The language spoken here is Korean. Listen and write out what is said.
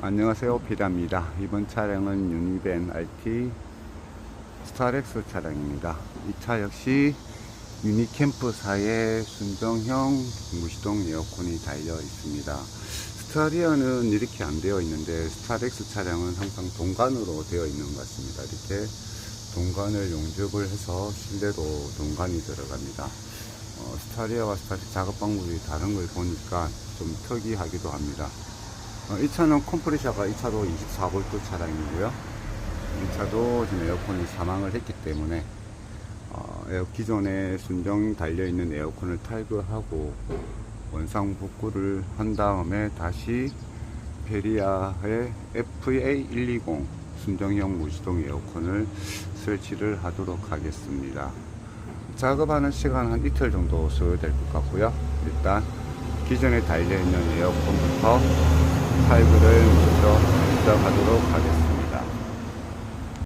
안녕하세요, 피다입니다. 이번 차량은 유니밴 RT 스타렉스 차량입니다. 이 차 역시 유니캠프사의 순정형 무시동 에어컨이 달려 있습니다. 스타리아는 이렇게 안 되어 있는데 스타렉스 차량은 항상 동관으로 되어 있는 것 같습니다. 이렇게 동관을 용접을 해서 실내로 동관이 들어갑니다. 스타리아와 스타렉스 작업 방법이 다른 걸 보니까 좀 특이하기도 합니다. 이 차는 컴프레셔가 이 차도 24V 차량이고요. 이 차도 지금 에어컨이 사망을 했기 때문에 기존에 순정 달려있는 에어컨을 탈거하고 원상 복구를 한 다음에 다시 페리아의 FA120 순정형 무시동 에어컨을 설치를 하도록 하겠습니다. 작업하는 시간 한 이틀 정도 소요될 것 같고요. 일단 기존에 달려있는 에어컨부터 탈거를 먼저 시작하도록 하겠습니다.